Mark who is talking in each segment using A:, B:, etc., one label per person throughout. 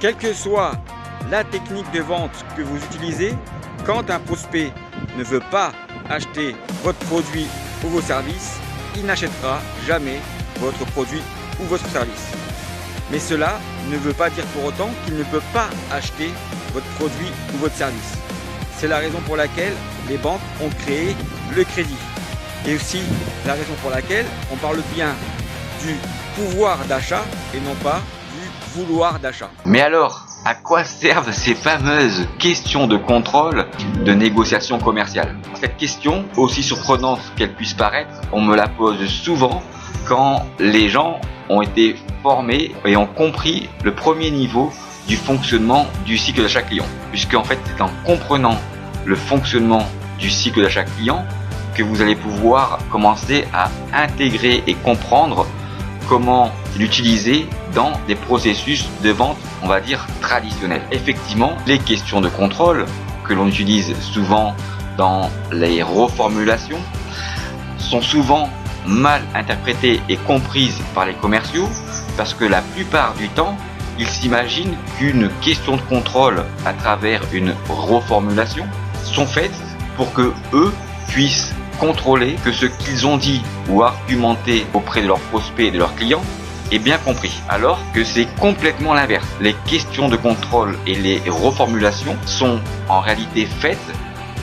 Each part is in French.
A: Quelle que soit la technique de vente que vous utilisez, quand un prospect ne veut pas acheter votre produit ou vos services, il n'achètera jamais votre produit ou votre service. Mais cela ne veut pas dire pour autant qu'il ne peut pas acheter votre produit ou votre service. C'est la raison pour laquelle les banques ont créé le crédit. Et aussi la raison pour laquelle on parle bien du pouvoir d'achat et non pas du vouloir d'achat.
B: Mais alors, à quoi servent ces fameuses questions de contrôle de négociation commerciale? Cette question, aussi surprenante qu'elle puisse paraître, on me la pose souvent quand les gens ont été formés et ont compris le premier niveau du fonctionnement du cycle d'achat client. Puisque en fait, c'est en comprenant le fonctionnement du cycle d'achat client que vous allez pouvoir commencer à intégrer et comprendre comment l'utiliser dans des processus de vente, on va dire, traditionnels. Effectivement, les questions de contrôle que l'on utilise souvent dans les reformulations sont souvent mal interprétées et comprises par les commerciaux parce que la plupart du temps, ils s'imaginent qu'une question de contrôle à travers une reformulation sont faites pour que eux puissent contrôler que ce qu'ils ont dit ou argumenté auprès de leurs prospects et de leurs clients est bien compris. Alors que c'est complètement l'inverse. Les questions de contrôle et les reformulations sont en réalité faites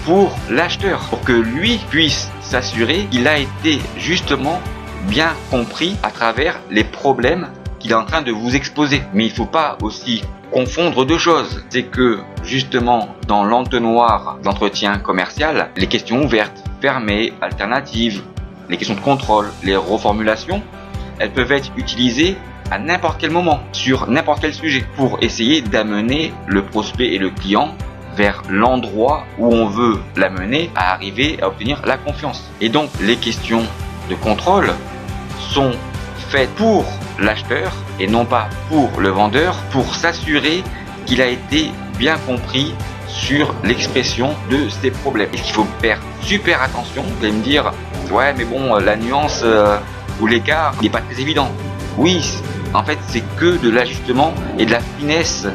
B: pour l'acheteur, pour que lui puisse s'assurer qu'il a été justement bien compris à travers les problèmes qu'il est en train de vous exposer. Mais il ne faut pas aussi confondre deux choses. C'est que justement dans l'entonnoir d'entretien commercial, les questions ouvertes, fermées, alternatives, les questions de contrôle, les reformulations, elles peuvent être utilisées à n'importe quel moment, sur n'importe quel sujet, pour essayer d'amener le prospect et le client vers l'endroit où on veut l'amener à arriver à obtenir la confiance. Et donc les questions de contrôle sont faites pour l'acheteur et non pas pour le vendeur, pour s'assurer qu'il a été bien compris sur l'expression de ses problèmes. Et qu'il faut faire super attention. Vous allez me dire, ouais mais bon, la nuance ou l'écart n'est pas très évident. Oui, en fait c'est que de l'ajustement et de la finesse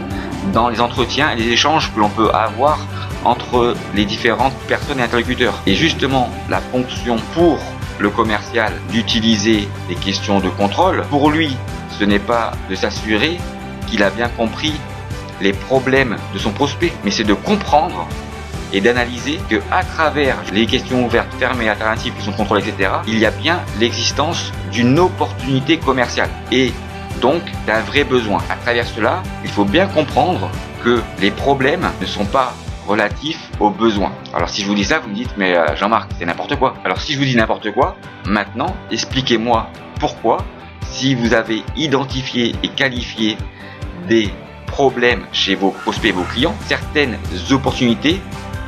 B: dans les entretiens et les échanges que l'on peut avoir entre les différentes personnes et interlocuteurs. Et justement, la fonction pour le commercial d'utiliser des questions de contrôle, pour lui, ce n'est pas de s'assurer qu'il a bien compris les problèmes de son prospect, mais c'est de comprendre et d'analyser que à travers les questions ouvertes, fermées, alternatives, questions de contrôle, etc., il y a bien l'existence d'une opportunité commerciale et donc d'un vrai besoin. À travers cela, il faut bien comprendre que les problèmes ne sont pas relatifs aux besoins. Alors si je vous dis ça, vous me dites mais Jean-Marc, c'est n'importe quoi. Alors si je vous dis n'importe quoi, maintenant expliquez-moi pourquoi, si vous avez identifié et qualifié des problèmes chez vos prospects et vos clients, certaines opportunités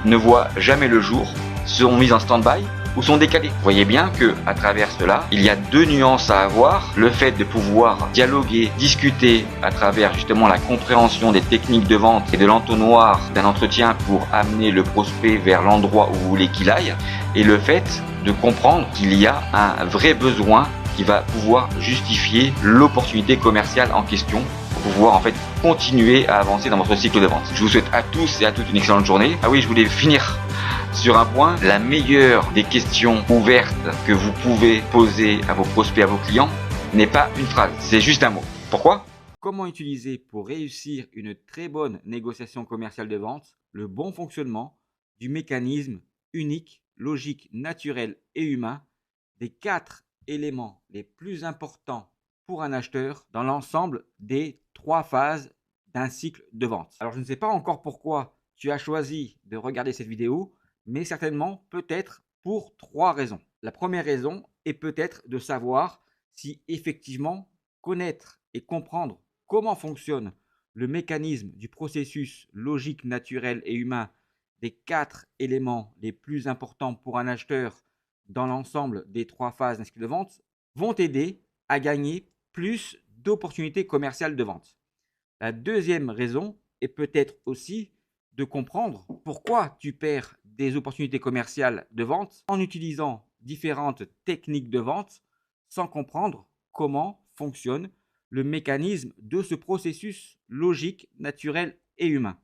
B: ne voient jamais le jour, seront mises en stand-by ou sont décalées. Vous voyez bien que à travers cela, il y a deux nuances à avoir. Le fait de pouvoir dialoguer, discuter à travers justement la compréhension des techniques de vente et de l'entonnoir d'un entretien pour amener le prospect vers l'endroit où vous voulez qu'il aille, et le fait de comprendre qu'il y a un vrai besoin qui va pouvoir justifier l'opportunité commerciale en question pour pouvoir en fait continuer à avancer dans votre cycle de vente. Je vous souhaite à tous et à toutes une excellente journée. Ah oui, je voulais finir sur un point. La meilleure des questions ouvertes que vous pouvez poser à vos prospects, à vos clients, n'est pas une phrase, c'est juste un mot. Pourquoi ?
A: Comment utiliser pour réussir une très bonne négociation commerciale de vente le bon fonctionnement du mécanisme unique, logique, naturel et humain des 4 éléments les plus importants pour un acheteur dans l'ensemble des 3 phases d'un cycle de vente. Alors je ne sais pas encore pourquoi tu as choisi de regarder cette vidéo, mais certainement peut-être pour 3 raisons. La première raison est peut-être de savoir si effectivement connaître et comprendre comment fonctionne le mécanisme du processus logique, naturel et humain des 4 éléments les plus importants pour un acheteur dans l'ensemble des 3 phases d'un cycle de vente vont t'aider à gagner plus d'opportunités commerciales de vente. La deuxième raison est peut-être aussi de comprendre pourquoi tu perds des opportunités commerciales de vente en utilisant différentes techniques de vente sans comprendre comment fonctionne le mécanisme de ce processus logique, naturel et humain.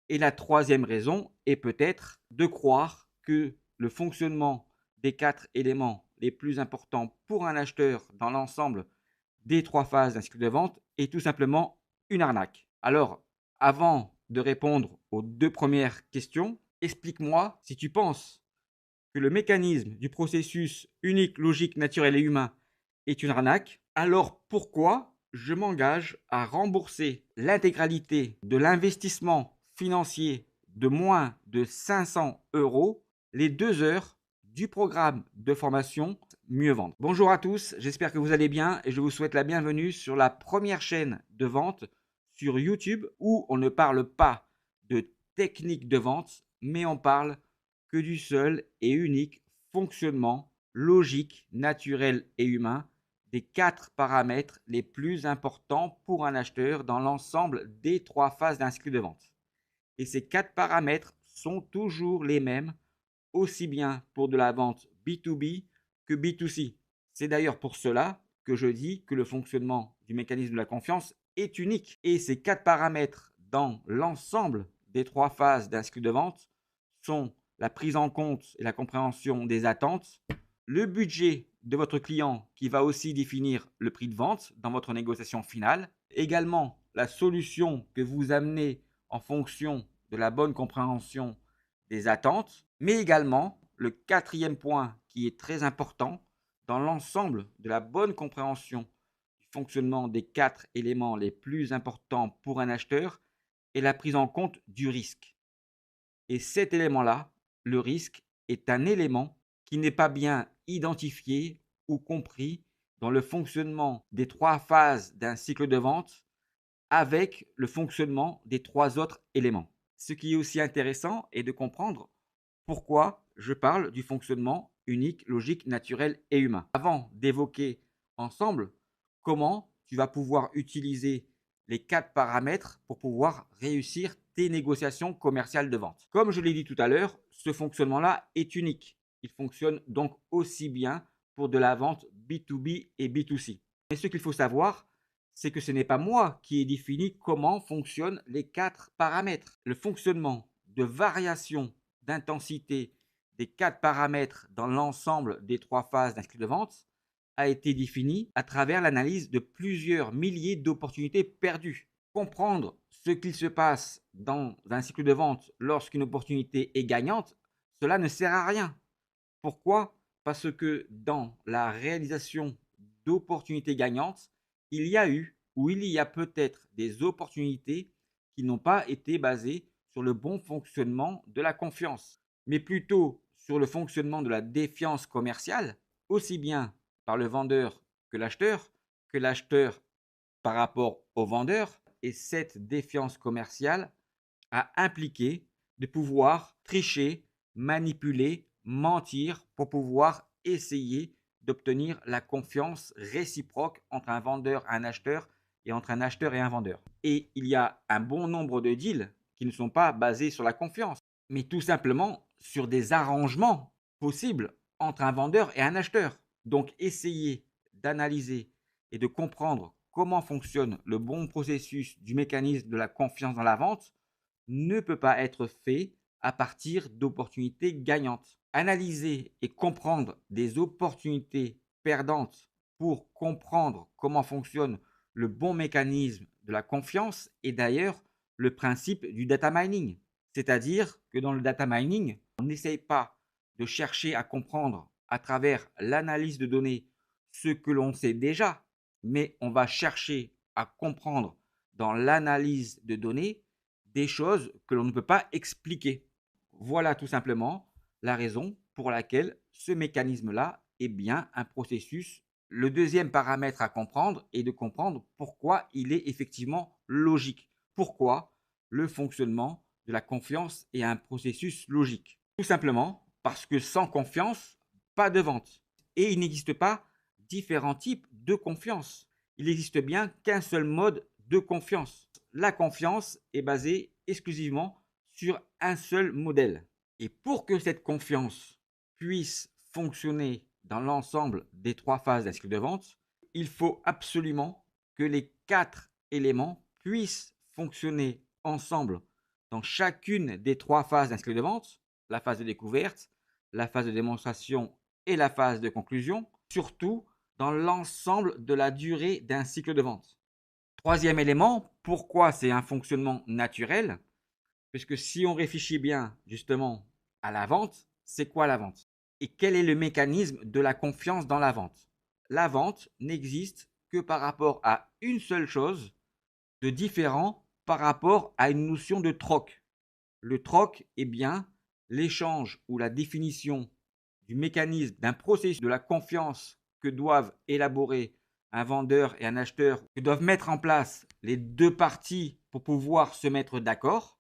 A: Et la troisième raison est peut-être de croire que le fonctionnement des 4 éléments les plus importants pour un acheteur dans l'ensemble des 3 phases d'un cycle de vente est tout simplement une arnaque. Alors, avant de répondre aux 2 premières questions, explique-moi si tu penses que le mécanisme du processus unique, logique, naturel et humain est une arnaque, alors pourquoi je m'engage à rembourser l'intégralité de l'investissement financier de moins de 500 € les 2 heures du programme de formation Mieux Vendre. Bonjour à tous, j'espère que vous allez bien et je vous souhaite la bienvenue sur la première chaîne de vente sur YouTube où on ne parle pas de technique de vente, mais on parle que du seul et unique fonctionnement logique, naturel et humain des 4 paramètres les plus importants pour un acheteur dans l'ensemble des 3 phases d'un cycle de vente. Et ces 4 paramètres sont toujours les mêmes, aussi bien pour de la vente B2B que B2C. C'est d'ailleurs pour cela que je dis que le fonctionnement du mécanisme de la confiance est unique. Et ces 4 paramètres dans l'ensemble des 3 phases d'un cycle de vente sont la prise en compte et la compréhension des attentes, le budget de votre client qui va aussi définir le prix de vente dans votre négociation finale, également la solution que vous amenez en fonction de la bonne compréhension des attentes, mais également le quatrième point qui est très important dans l'ensemble de la bonne compréhension du fonctionnement des 4 éléments les plus importants pour un acheteur est la prise en compte du risque. Et cet élément-là, le risque, est un élément qui n'est pas bien identifié ou compris dans le fonctionnement des 3 phases d'un cycle de vente avec le fonctionnement des 3 autres éléments. Ce qui est aussi intéressant est de comprendre pourquoi je parle du fonctionnement unique, logique, naturel et humain. Avant d'évoquer ensemble comment tu vas pouvoir utiliser les 4 paramètres pour pouvoir réussir tes négociations commerciales de vente. Comme je l'ai dit tout à l'heure, ce fonctionnement-là est unique. Il fonctionne donc aussi bien pour de la vente B2B et B2C. Mais ce qu'il faut savoir, c'est que ce n'est pas moi qui ai défini comment fonctionnent les 4 paramètres. Le fonctionnement de variation d'intensité des 4 paramètres dans l'ensemble des 3 phases d'un cycle de vente a été défini à travers l'analyse de plusieurs milliers d'opportunités perdues. Comprendre ce qu'il se passe dans un cycle de vente lorsqu'une opportunité est gagnante, cela ne sert à rien. Pourquoi? Parce que dans la réalisation d'opportunités gagnantes, il y a eu ou il y a peut-être des opportunités qui n'ont pas été basées sur le bon fonctionnement de la confiance, mais plutôt sur le fonctionnement de la défiance commerciale, aussi bien par le vendeur que l'acheteur par rapport au vendeur. Et cette défiance commerciale a impliqué de pouvoir tricher, manipuler, mentir pour pouvoir essayer d'obtenir la confiance réciproque entre un vendeur et un acheteur et entre un acheteur et un vendeur. Et il y a un bon nombre de deals qui ne sont pas basés sur la confiance, mais tout simplement sur des arrangements possibles entre un vendeur et un acheteur. Donc, essayez d'analyser et de comprendre comment fonctionne le bon processus du mécanisme de la confiance dans la vente ne peut pas être fait à partir d'opportunités gagnantes. Analyser et comprendre des opportunités perdantes pour comprendre comment fonctionne le bon mécanisme de la confiance est d'ailleurs le principe du data mining. C'est-à-dire que dans le data mining, on n'essaye pas de chercher à comprendre à travers l'analyse de données ce que l'on sait déjà, mais on va chercher à comprendre dans l'analyse de données des choses que l'on ne peut pas expliquer. Voilà tout simplement la raison pour laquelle ce mécanisme-là est bien un processus. Le deuxième paramètre à comprendre est de comprendre pourquoi il est effectivement logique. Pourquoi le fonctionnement de la confiance est un processus logique. Tout simplement parce que sans confiance, pas de vente. Et il n'existe pas différents types de confiance. Il n'existe bien qu'un seul mode de confiance. La confiance est basée exclusivement sur un seul modèle. Et pour que cette confiance puisse fonctionner dans l'ensemble des 3 phases d'un cycle de vente, il faut absolument que les 4 éléments puissent fonctionner ensemble dans chacune des 3 phases d'un cycle de vente, la phase de découverte, la phase de démonstration et la phase de conclusion, surtout dans l'ensemble de la durée d'un cycle de vente. Troisième élément, pourquoi c'est un fonctionnement naturel? Puisque si on réfléchit bien justement à la vente, c'est quoi la vente? Et quel est le mécanisme de la confiance dans la vente? La vente n'existe que par rapport à une seule chose de différent par rapport à une notion de troc. Le troc est bien l'échange ou la définition du mécanisme d'un processus de la confiance que doivent élaborer un vendeur et un acheteur, que doivent mettre en place les deux parties pour pouvoir se mettre d'accord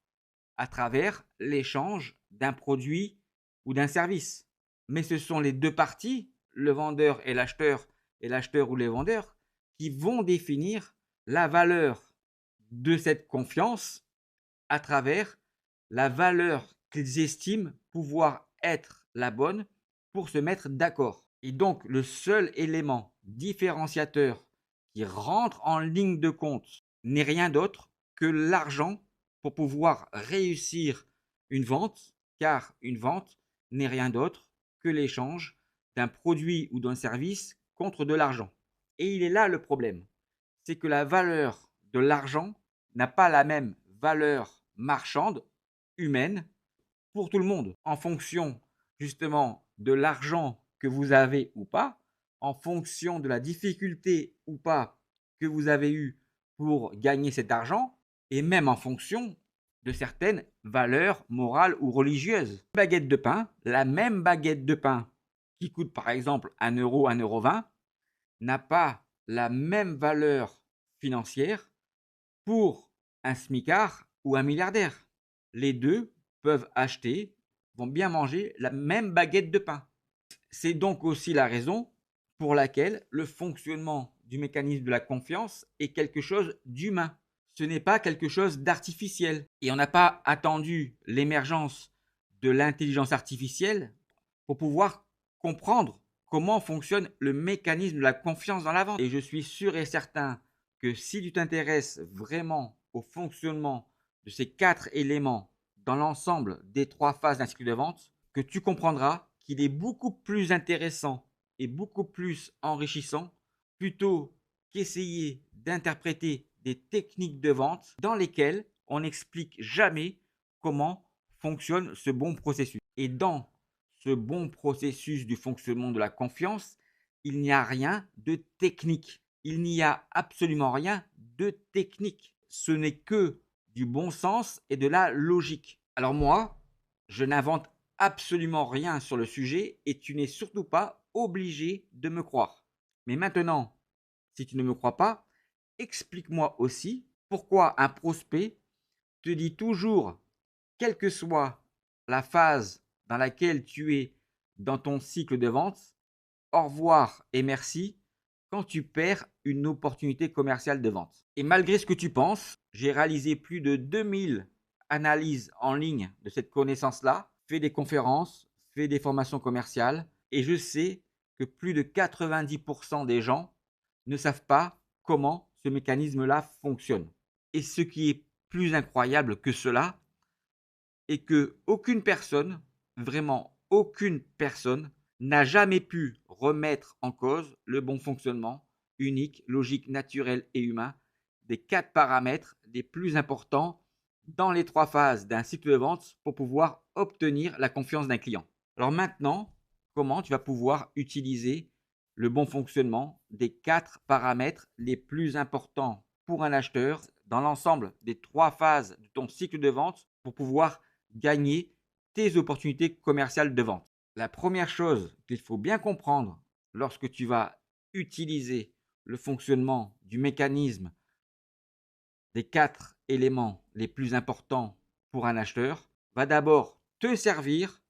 A: à travers l'échange d'un produit ou d'un service. Mais ce sont les deux parties, le vendeur et l'acheteur ou les vendeurs, qui vont définir la valeur de cette confiance à travers la valeur qu'ils estiment pouvoir être la bonne pour se mettre d'accord. Et donc, le seul élément différenciateur qui rentre en ligne de compte n'est rien d'autre que l'argent pour pouvoir réussir une vente, car une vente n'est rien d'autre que l'échange d'un produit ou d'un service contre de l'argent. Et il est là le problème, c'est que la valeur de l'argent n'a pas la même valeur marchande, humaine, pour tout le monde, en fonction justement de l'argent que vous avez ou pas, en fonction de la difficulté ou pas que vous avez eu pour gagner cet argent, et même en fonction de certaines valeurs morales ou religieuses. Baguette de pain, la même baguette de pain qui coûte par exemple 1 euro, 1,20 € n'a pas la même valeur financière pour un smicard ou un milliardaire. Les deux peuvent acheter, vont bien manger la même baguette de pain. C'est donc aussi la raison pour laquelle le fonctionnement du mécanisme de la confiance est quelque chose d'humain. Ce n'est pas quelque chose d'artificiel. Et on n'a pas attendu l'émergence de l'intelligence artificielle pour pouvoir comprendre comment fonctionne le mécanisme de la confiance dans la vente. Et je suis sûr et certain que si tu t'intéresses vraiment au fonctionnement de ces 4 éléments dans l'ensemble des 3 phases d'un cycle de vente, que tu comprendras qu'il est beaucoup plus intéressant et beaucoup plus enrichissant plutôt qu'essayer d'interpréter des techniques de vente dans lesquelles on n'explique jamais comment fonctionne ce bon processus. Et dans ce bon processus du fonctionnement de la confiance, il n'y a rien de technique. Il n'y a absolument rien de technique. Ce n'est que du bon sens et de la logique. Alors moi, je n'invente absolument rien sur le sujet et tu n'es surtout pas obligé de me croire. Mais maintenant, si tu ne me crois pas, explique-moi aussi pourquoi un prospect te dit toujours, quelle que soit la phase dans laquelle tu es dans ton cycle de vente, au revoir et merci quand tu perds une opportunité commerciale de vente. Et malgré ce que tu penses, j'ai réalisé plus de 2000 analyses en ligne de cette connaissance-là, fait des conférences, fait des formations commerciales et je sais que plus de 90% des gens ne savent pas comment ce mécanisme-là fonctionne. Et ce qui est plus incroyable que cela est que aucune personne, vraiment aucune personne, n'a jamais pu remettre en cause le bon fonctionnement unique, logique, naturel et humain des 4 paramètres les plus importants dans les 3 phases d'un cycle de vente pour pouvoir obtenir la confiance d'un client. Alors maintenant, comment tu vas pouvoir utiliser le bon fonctionnement des 4 paramètres les plus importants pour un acheteur dans l'ensemble des 3 phases de ton cycle de vente pour pouvoir gagner tes opportunités commerciales de vente. La première chose qu'il faut bien comprendre lorsque tu vas utiliser le fonctionnement du mécanisme des 4 éléments les plus importants pour un acheteur va d'abord te servir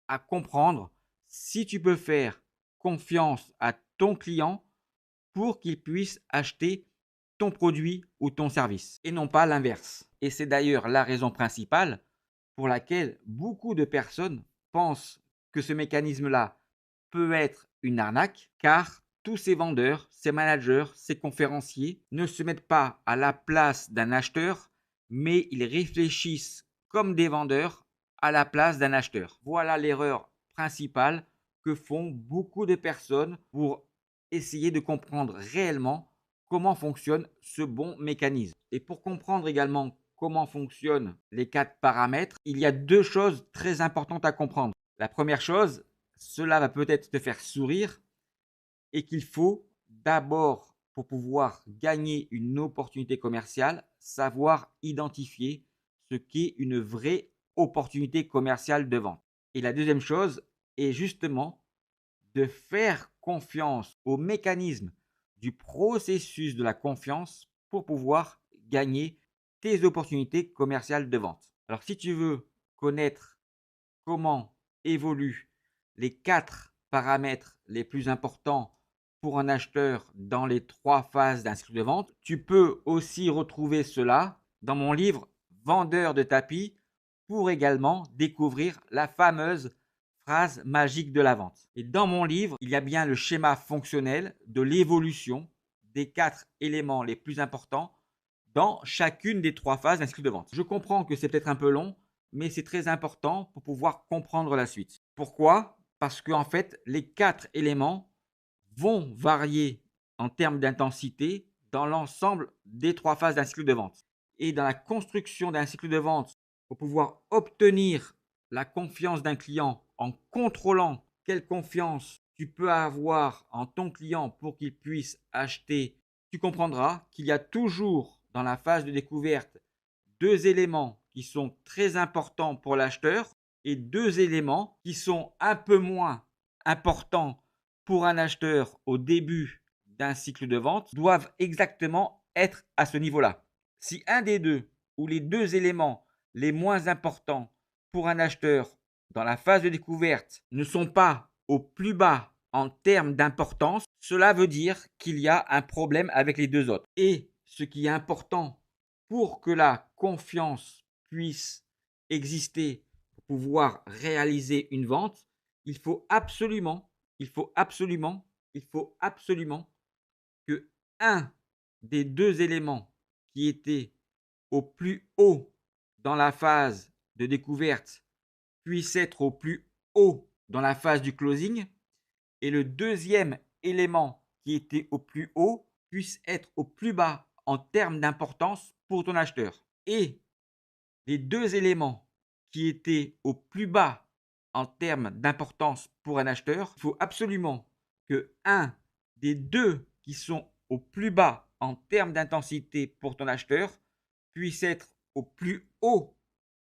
A: à comprendre si tu peux faire confiance à ton client pour qu'il puisse acheter ton produit ou ton service et non pas l'inverse. Et c'est d'ailleurs la raison principale pour laquelle beaucoup de personnes pensent que ce mécanisme-là peut être une arnaque, car tous ces vendeurs, ces managers, ces conférenciers ne se mettent pas à la place d'un acheteur, mais ils réfléchissent comme des vendeurs à la place d'un acheteur. Voilà l'erreur principale que font beaucoup de personnes pour essayer de comprendre réellement comment fonctionne ce bon mécanisme. Et pour comprendre également comment fonctionnent les 4 paramètres, il y a 2 choses très importantes à comprendre. La première chose, cela va peut-être te faire sourire, et qu'il faut d'abord, pour pouvoir gagner une opportunité commerciale, savoir identifier ce qu'est une vraie opportunité commerciale de vente. Et la deuxième chose est justement de faire confiance au mécanisme du processus de la confiance pour pouvoir gagner tes opportunités commerciales de vente. Alors si tu veux connaître comment évoluent les 4 paramètres les plus importants pour un acheteur dans les 3 phases d'un cycle de vente, tu peux aussi retrouver cela dans mon livre Vendeur de tapis pour également découvrir la fameuse phrase magique de la vente. Et dans mon livre, il y a bien le schéma fonctionnel de l'évolution des 4 éléments les plus importants dans chacune des 3 phases d'un cycle de vente. Je comprends que c'est peut-être un peu long, mais c'est très important pour pouvoir comprendre la suite. Pourquoi? Parce qu'en fait, les 4 éléments vont varier en termes d'intensité dans l'ensemble des 3 phases d'un cycle de vente. Et dans la construction d'un cycle de vente, pour pouvoir obtenir la confiance d'un client en contrôlant quelle confiance tu peux avoir en ton client pour qu'il puisse acheter, tu comprendras qu'il y a toujours dans la phase de découverte 2 éléments qui sont très importants pour l'acheteur et 2 éléments qui sont un peu moins importants pour un acheteur au début d'un cycle de vente doivent exactement être à ce niveau-là. Si un des deux ou les 2 éléments les moins importants pour un acheteur dans la phase de découverte ne sont pas au plus bas en termes d'importance, cela veut dire qu'il y a un problème avec les 2 autres. Et ce qui est important pour que la confiance puisse exister, pour pouvoir réaliser une vente, il faut absolument que un des 2 éléments qui étaient au plus haut dans la phase de découverte puisse être au plus haut dans la phase du closing et le deuxième élément qui était au plus haut puisse être au plus bas en termes d'importance pour ton acheteur. Et les 2 éléments qui étaient au plus bas en termes d'importance pour un acheteur, il faut absolument que un des 2 qui sont au plus bas en termes d'intensité pour ton acheteur puisse être au plus haut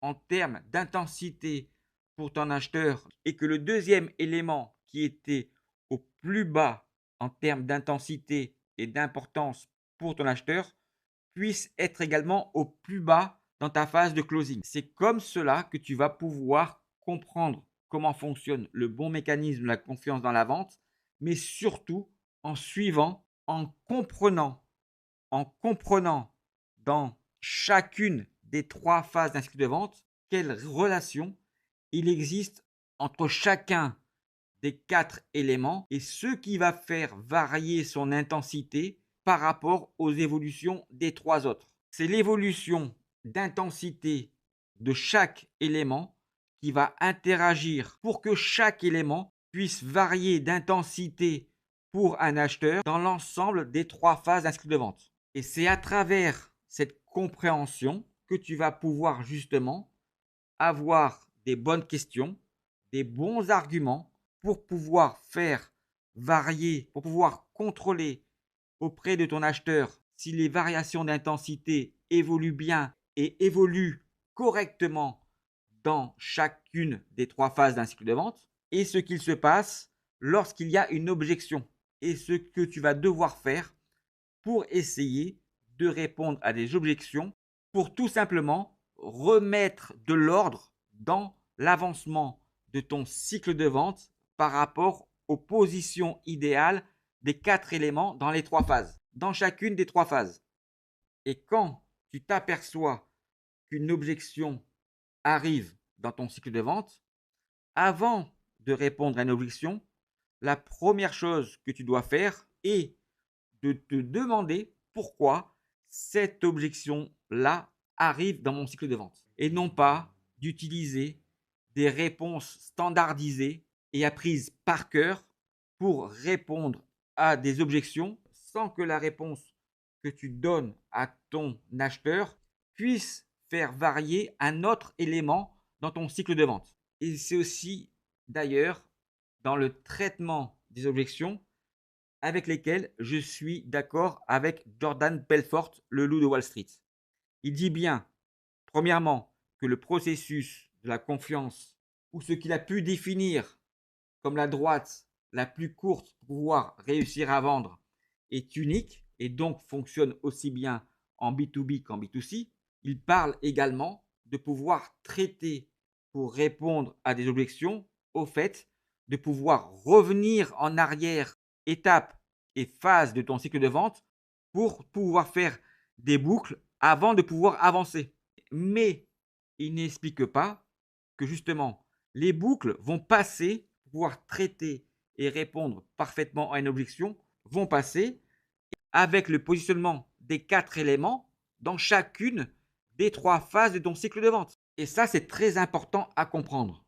A: en termes d'intensité pour ton acheteur et que le deuxième élément qui était au plus bas en termes d'intensité et d'importance pour ton acheteur puisse être également au plus bas dans ta phase de closing. C'est comme cela que tu vas pouvoir comprendre comment fonctionne le bon mécanisme de la confiance dans la vente, mais surtout en suivant, en comprenant dans chacune des 3 phases d'un cycle de vente quelle relation il existe entre chacun des 4 éléments et ce qui va faire varier son intensité par rapport aux évolutions des 3 autres. C'est l'évolution d'intensité de chaque élément qui va interagir pour que chaque élément puisse varier d'intensité pour un acheteur dans l'ensemble des 3 phases d'un cycle de vente. Et c'est à travers cette compréhension que tu vas pouvoir justement avoir des bonnes questions, des bons arguments pour pouvoir faire varier, pour pouvoir contrôler auprès de ton acheteur si les variations d'intensité évoluent bien et évoluent correctement dans chacune des 3 phases d'un cycle de vente et ce qu'il se passe lorsqu'il y a une objection et ce que tu vas devoir faire pour essayer de répondre à des objections pour tout simplement remettre de l'ordre dans l'avancement de ton cycle de vente par rapport aux positions idéales des 4 éléments dans les 3 phases, dans chacune des 3 phases. Et quand tu t'aperçois qu'une objection arrive dans ton cycle de vente, avant de répondre à une objection, la première chose que tu dois faire est de te demander pourquoi cette objection-là arrive dans mon cycle de vente et non pas d'utiliser des réponses standardisées et apprises par cœur pour répondre à des objections sans que la réponse que tu donnes à ton acheteur puisse faire varier un autre élément dans ton cycle de vente. Et c'est aussi d'ailleurs dans le traitement des objections avec lesquelles je suis d'accord avec Jordan Belfort, le loup de Wall Street. Il dit bien, premièrement, que le processus de la confiance, ou ce qu'il a pu définir comme la droite la plus courte pour pouvoir réussir à vendre, est unique et donc fonctionne aussi bien en B2B qu'en B2C. Il parle également de pouvoir traiter pour répondre à des objections au fait de pouvoir revenir en arrière, étape et phase de ton cycle de vente pour pouvoir faire des boucles avant de pouvoir avancer. Mais il n'explique pas que justement, les boucles vont passer pour pouvoir traiter et répondre parfaitement à une objection, vont passer avec le positionnement des 4 éléments dans chacune des 3 phases de ton cycle de vente. Et ça, c'est très important à comprendre.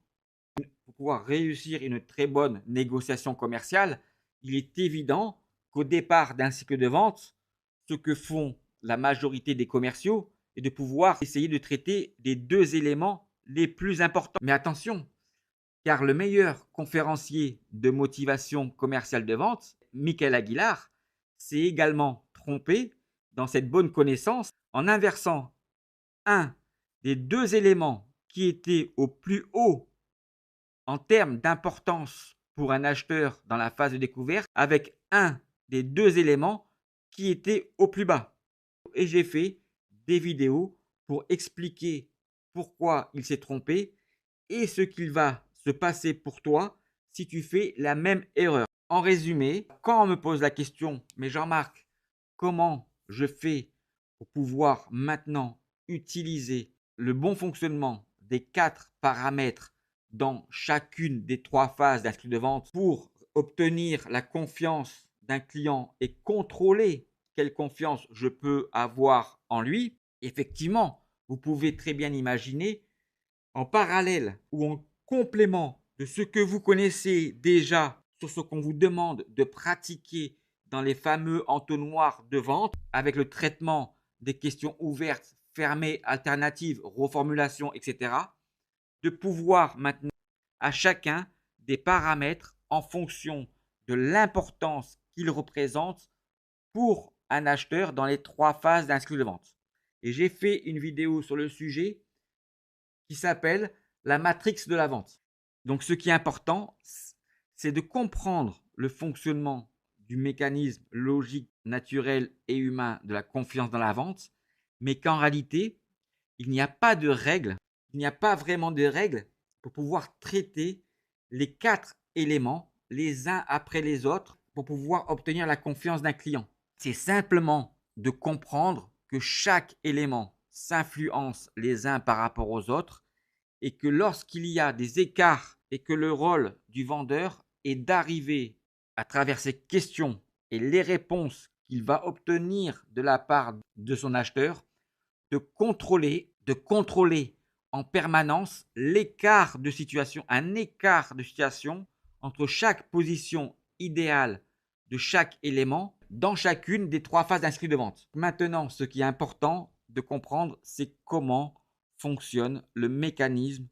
A: Pour pouvoir réussir une très bonne négociation commerciale, il est évident qu'au départ d'un cycle de vente, ce que font la majorité des commerciaux est de pouvoir essayer de traiter les 2 éléments les plus importants. Mais attention, car le meilleur conférencier de motivation commerciale de vente, Michael Aguilar, s'est également trompé dans cette bonne connaissance en inversant un des 2 éléments qui étaient au plus haut en termes d'importance pour un acheteur dans la phase de découverte avec un des 2 éléments qui était au plus bas. Et j'ai fait des vidéos pour expliquer pourquoi il s'est trompé et ce qu'il va se passer pour toi si tu fais la même erreur. En résumé, quand on me pose la question, mais Jean-Marc, comment je fais pour pouvoir maintenant utiliser le bon fonctionnement des 4 paramètres dans chacune des 3 phases d'un cycle de vente pour obtenir la confiance d'un client et contrôler quelle confiance je peux avoir en lui, effectivement, vous pouvez très bien imaginer en parallèle ou en complément de ce que vous connaissez déjà sur ce qu'on vous demande de pratiquer dans les fameux entonnoirs de vente avec le traitement des questions ouvertes, fermées, alternatives, reformulations, etc. De pouvoir maintenant à chacun des paramètres en fonction de l'importance qu'ils représentent pour un acheteur dans les 3 phases d'un cycle de vente. Et j'ai fait une vidéo sur le sujet qui s'appelle la matrix de la vente. Donc ce qui est important, c'est de comprendre le fonctionnement du mécanisme logique, naturel et humain de la confiance dans la vente, mais qu'en réalité, il n'y a pas de règles, il n'y a pas vraiment de règles pour pouvoir traiter les 4 éléments les uns après les autres pour pouvoir obtenir la confiance d'un client. C'est simplement de comprendre que chaque élément s'influence les uns par rapport aux autres et que lorsqu'il y a des écarts et que le rôle du vendeur est d'arriver à travers ces questions et les réponses qu'il va obtenir de la part de son acheteur, de contrôler en permanence l'écart de situation, un écart de situation entre chaque position idéale de chaque élément dans chacune des 3 phases d'inscrit de vente. Maintenant, ce qui est important de comprendre, c'est comment fonctionne le mécanisme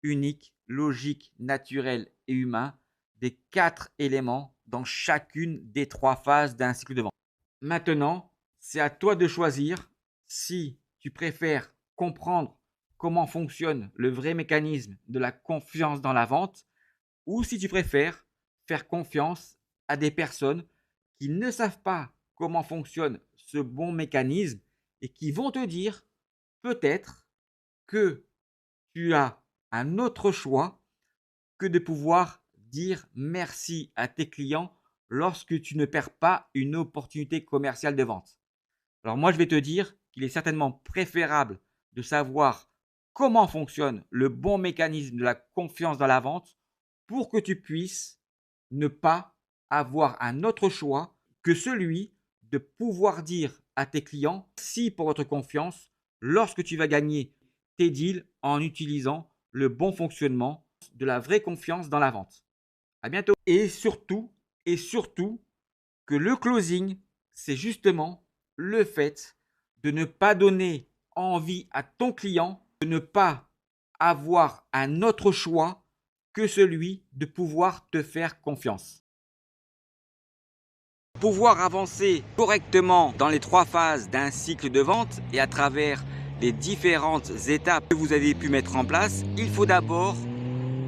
A: unique, logique, naturel et humain des 4 éléments dans chacune des 3 phases d'un cycle de vente. Maintenant, c'est à toi de choisir si tu préfères comprendre comment fonctionne le vrai mécanisme de la confiance dans la vente ou si tu préfères faire confiance à des personnes qui ne savent pas comment fonctionne ce bon mécanisme et qui vont te dire peut-être que tu as un autre choix que de pouvoir dire merci à tes clients lorsque tu ne perds pas une opportunité commerciale de vente. Alors moi, je vais te dire qu'il est certainement préférable de savoir comment fonctionne le bon mécanisme de la confiance dans la vente pour que tu puisses ne pas avoir un autre choix que celui de pouvoir dire à tes clients si pour votre confiance lorsque tu vas gagner tes deals en utilisant le bon fonctionnement de la vraie confiance dans la vente. À bientôt. Et surtout, que le closing, c'est justement le fait de ne pas donner envie à ton client de ne pas avoir un autre choix que celui de pouvoir te faire confiance. Pouvoir avancer correctement dans les 3 phases d'un cycle de vente et à travers les différentes étapes que vous avez pu mettre en place, il faut d'abord,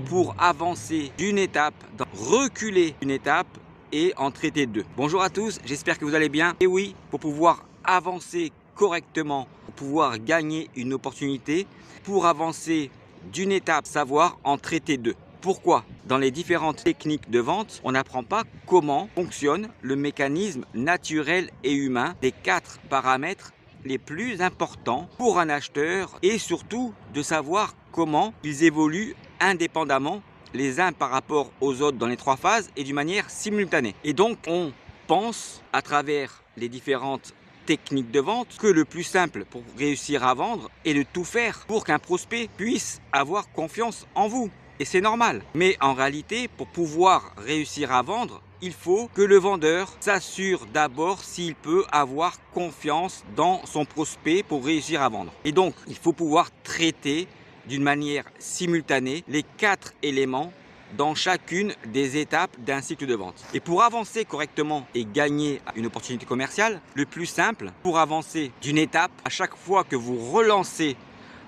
A: pour avancer d'une étape, reculer une étape et en traiter 2. Bonjour à tous, j'espère que vous allez bien. Et oui, pour pouvoir avancer correctement, pour pouvoir gagner une opportunité, pour avancer d'une étape, savoir en traiter 2. Pourquoi? Dans les différentes techniques de vente, on n'apprend pas comment fonctionne le mécanisme naturel et humain des 4 paramètres les plus importants pour un acheteur et surtout de savoir comment ils évoluent indépendamment les uns par rapport aux autres dans les 3 phases et d'une manière simultanée. Et donc on pense à travers les différentes techniques de vente que le plus simple pour réussir à vendre est de tout faire pour qu'un prospect puisse avoir confiance en vous. Et c'est normal. Mais en réalité, pour pouvoir réussir à vendre, il faut que le vendeur s'assure d'abord s'il peut avoir confiance dans son prospect pour réussir à vendre. Et donc, il faut pouvoir traiter d'une manière simultanée les 4 éléments dans chacune des étapes d'un cycle de vente. Et pour avancer correctement et gagner une opportunité commerciale, le plus simple, pour avancer d'une étape, à chaque fois que vous relancez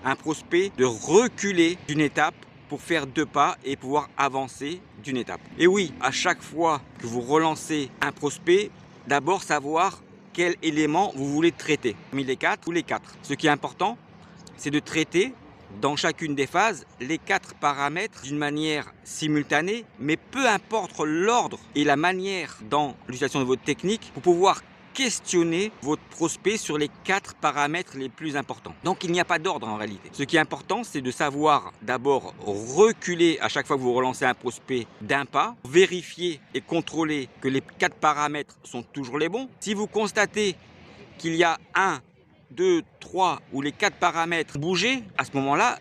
A: un prospect, de reculer d'une étape pour faire 2 pas et pouvoir avancer d'une étape. Et oui, à chaque fois que vous relancez un prospect, d'abord savoir quel élément vous voulez traiter, parmi les 4 ou les 4. Ce qui est important, c'est de traiter dans chacune des phases les 4 paramètres d'une manière simultanée, mais peu importe l'ordre et la manière dans l'utilisation de votre technique pour pouvoir questionner votre prospect sur les 4 paramètres les plus importants. Donc il n'y a pas d'ordre en réalité. Ce qui est important, c'est de savoir d'abord reculer à chaque fois que vous relancez un prospect d'1 pas, vérifier et contrôler que les 4 paramètres sont toujours les bons. Si vous constatez qu'il y a 1, 2, 3 ou les 4 paramètres bougés, à ce moment-là,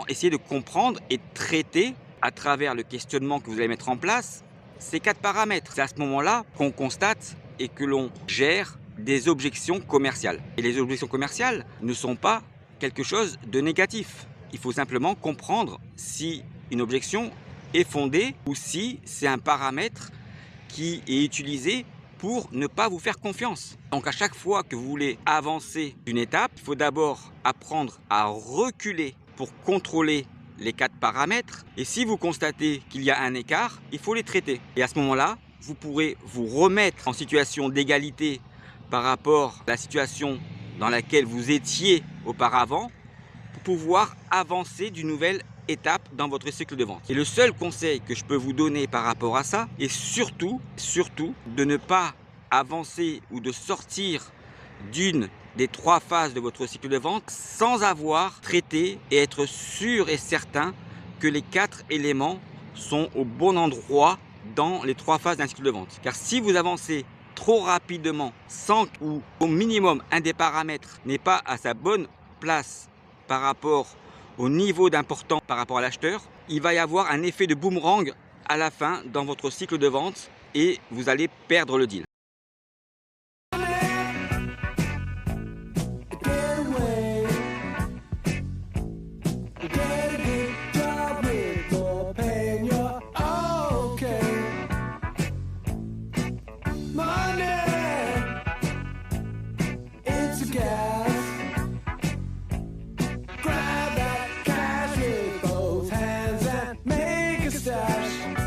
A: essayez de comprendre et traiter à travers le questionnement que vous allez mettre en place ces 4 paramètres. C'est à ce moment-là qu'on constate et que l'on gère des objections commerciales. Et les objections commerciales ne sont pas quelque chose de négatif. Il faut simplement comprendre si une objection est fondée ou si c'est un paramètre qui est utilisé pour ne pas vous faire confiance. Donc à chaque fois que vous voulez avancer d'une étape, il faut d'abord apprendre à reculer pour contrôler les 4 paramètres. Et si vous constatez qu'il y a un écart, il faut les traiter. Et à ce moment-là, vous pourrez vous remettre en situation d'égalité par rapport à la situation dans laquelle vous étiez auparavant pour pouvoir avancer d'une nouvelle étape dans votre cycle de vente. Et le seul conseil que je peux vous donner par rapport à ça est surtout de ne pas avancer ou de sortir d'une des 3 phases de votre cycle de vente sans avoir traité et être sûr et certain que les 4 éléments sont au bon endroit dans les 3 phases d'un cycle de vente. Car si vous avancez trop rapidement sans ou au minimum un des paramètres n'est pas à sa bonne place par rapport au niveau d'importance par rapport à l'acheteur, il va y avoir un effet de boomerang à la fin dans votre cycle de vente et vous allez perdre le deal.
C: Grab that cash with both hands and make a stash.